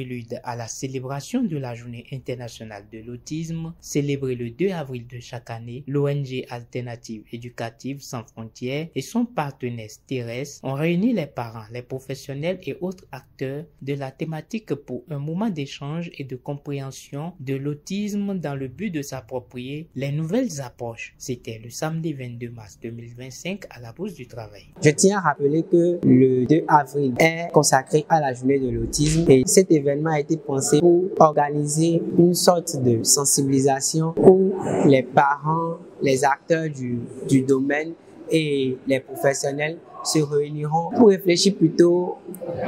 prélude à la célébration de la Journée internationale de l'autisme, célébrée le 2 avril de chaque année, l'ONG Alternative Éducative Sans Frontières et son partenaire STERES ont réuni les parents, les professionnels et autres acteurs de la thématique pour un moment d'échange et de compréhension de l'autisme dans le but de s'approprier les nouvelles approches. C'était le samedi 22 mars 2025 à la Bourse du Travail. Je tiens à rappeler que le 2 avril est consacré à la journée de l'autisme et cet événement a été pensé pour organiser une sorte de sensibilisation où les parents, les acteurs du domaine et les professionnels se réuniront pour réfléchir plutôt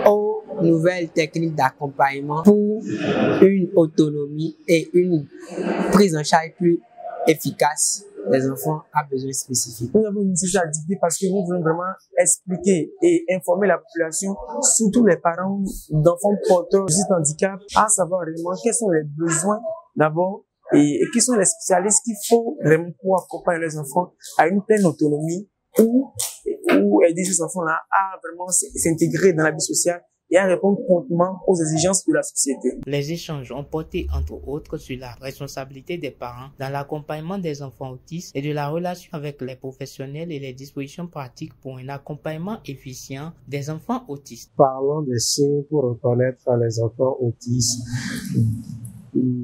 aux nouvelles techniques d'accompagnement pour une autonomie et une prise en charge plus efficace des enfants à besoins spécifiques. Nous avons initié cette activité parce que nous voulons vraiment expliquer et informer la population, surtout les parents d'enfants porteurs de cet handicap, à savoir réellement quels sont les besoins d'abord et qui sont les spécialistes qu'il faut vraiment pour accompagner les enfants à une pleine autonomie ou aider ces enfants-là à vraiment s'intégrer dans la vie sociale et à répondre promptement aux exigences de la société. Les échanges ont porté entre autres sur la responsabilité des parents dans l'accompagnement des enfants autistes et de la relation avec les professionnels et les dispositions pratiques pour un accompagnement efficient des enfants autistes. Parlons des signes pour reconnaître les enfants autistes.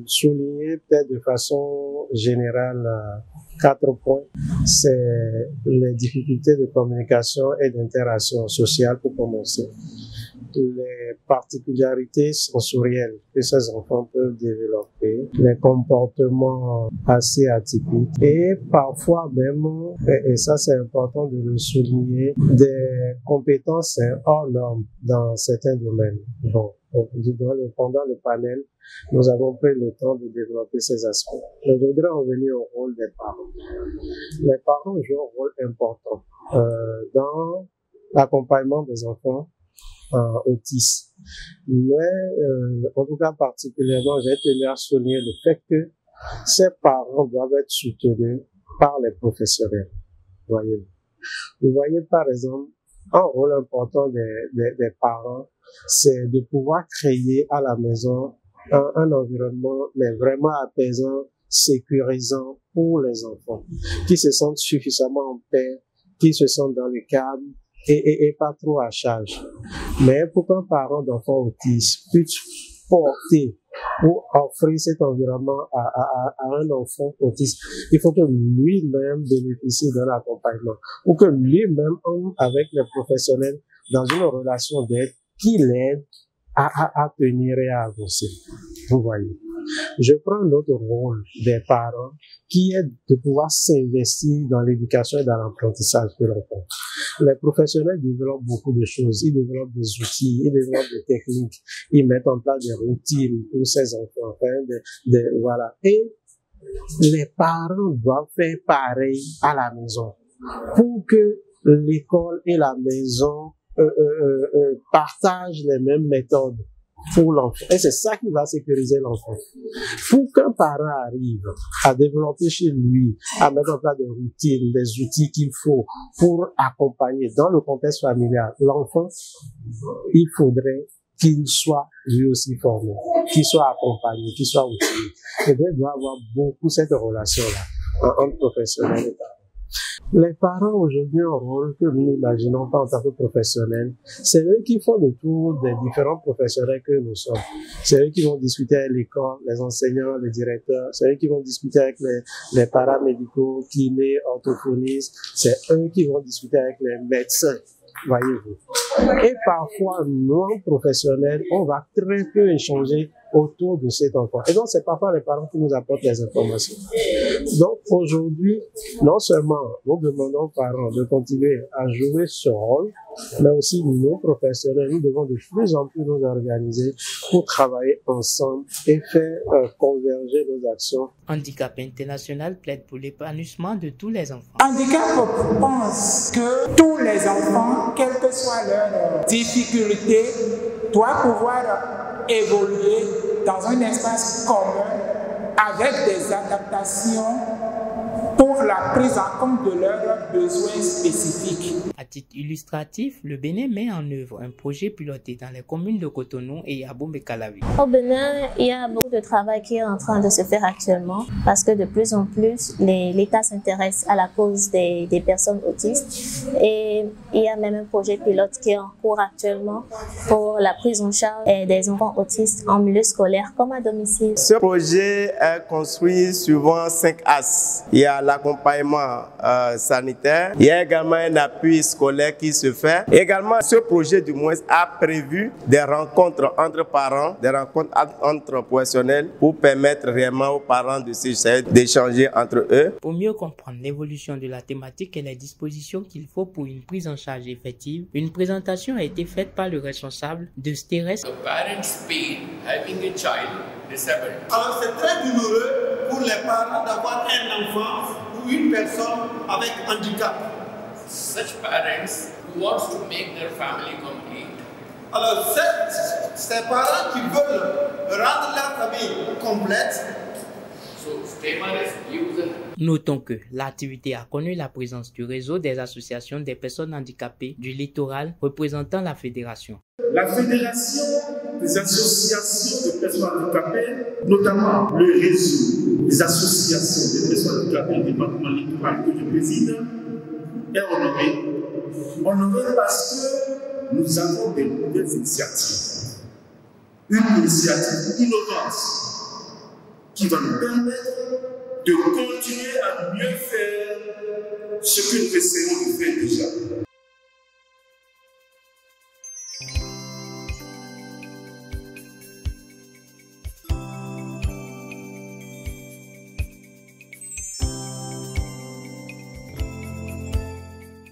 Souligner peut-être de façon générale 4 points. C'est les difficultés de communication et d'interaction sociale pour commencer. Les particularités sensorielles que ces enfants peuvent développer, les comportements assez atypiques et parfois même, et ça c'est important de le souligner, des compétences hors normes dans certains domaines. Bon, pendant le panel, nous avons pris le temps de développer ces aspects. Je voudrais revenir au rôle des parents. Les parents jouent un rôle important dans l'accompagnement des enfants autistes. Mais en tout cas particulièrement, j'ai tenu à souligner le fait que ces parents doivent être soutenus par les professionnels. Vous voyez par exemple, un rôle important des parents, c'est de pouvoir créer à la maison un environnement mais vraiment apaisant, sécurisant pour les enfants, qui se sentent suffisamment en paix, qui se sentent dans le calme et pas trop à charge. Mais pour qu'un parent d'enfant autiste puisse porter ou offrir cet environnement à un enfant autiste, il faut que lui-même bénéficie de l'accompagnement, ou que lui-même, avec les professionnels, dans une relation d'aide, qui l'aide à tenir et à avancer. Vous voyez. Je prends notre rôle des parents qui est de pouvoir s'investir dans l'éducation et dans l'apprentissage de l'enfant. Les professionnels développent beaucoup de choses. Ils développent des outils, ils développent des techniques, ils mettent en place des routines pour ces enfants. Voilà. Et les parents doivent faire pareil à la maison pour que l'école et la maison partagent les mêmes méthodes pour l'enfant. Et c'est ça qui va sécuriser l'enfant. Pour qu'un parent arrive à développer chez lui, à mettre en place des routines, des outils qu'il faut pour accompagner dans le contexte familial l'enfant, il faudrait qu'il soit lui aussi formé, qu'il soit accompagné, qu'il soit outillé. Et donc, il doit avoir beaucoup cette relation-là entre professionnels et parents. Les parents aujourd'hui ont un rôle que nous n'imaginons pas en tant que professionnels. C'est eux qui font le tour des différents professionnels que nous sommes. C'est eux qui vont discuter avec l'école, les enseignants, les directeurs. C'est eux qui vont discuter avec les paramédicaux, kinés, orthophonistes. C'est eux qui vont discuter avec les médecins. Voyez-vous. Et parfois, non professionnels, on va très peu échanger autour de cet enfant. Et donc, c'est parfois les parents qui nous apportent les informations. Donc, aujourd'hui, non seulement nous demandons aux parents de continuer à jouer ce rôle, mais aussi nous, professionnels, nous devons de plus en plus nous organiser pour travailler ensemble et faire converger nos actions. Handicap International plaide pour l'épanouissement de tous les enfants. Handicap pense que tous les enfants, quelle que soit leur difficulté, doivent pouvoir évoluer dans un espace commun avec des adaptations pour la prise en compte de leurs besoins spécifiques. À titre illustratif, le Bénin met en œuvre un projet piloté dans les communes de Cotonou et Yabombe-Calavi. Au Bénin, il y a beaucoup de travail qui est en train de se faire actuellement parce que de plus en plus, l'État s'intéresse à la cause des personnes autistes et il y a même un projet pilote qui est en cours actuellement pour la prise en charge des enfants autistes en milieu scolaire comme à domicile. Ce projet est construit suivant 5 axes. Il y a l'accompagnement sanitaire, il y a également un appui scolaire qui se fait. Également, ce projet du moins a prévu des rencontres entre parents, des rencontres entre professionnels pour permettre réellement aux parents de s'essayer d'échanger entre eux. Pour mieux comprendre l'évolution de la thématique et les dispositions qu'il faut pour une prise en charge effective, une présentation a été faite par le responsable de STERES. Alors c'est très douloureux pour les parents d'avoir un enfant ou une personne avec handicap. Such parents who wants to make their family complete. Alors ces parents qui veulent rendre leur famille complète. Notons que l'activité a connu la présence du réseau des associations des personnes handicapées du littoral représentant la fédération. La fédération des associations de personnes handicapées, notamment le réseau des associations des personnes handicapées du département littoral que je préside, est honoré. Honoré parce que nous avons des nouvelles initiatives. Une initiative innovante qui va nous permettre de continuer à mieux faire ce que nous essayons de faire déjà.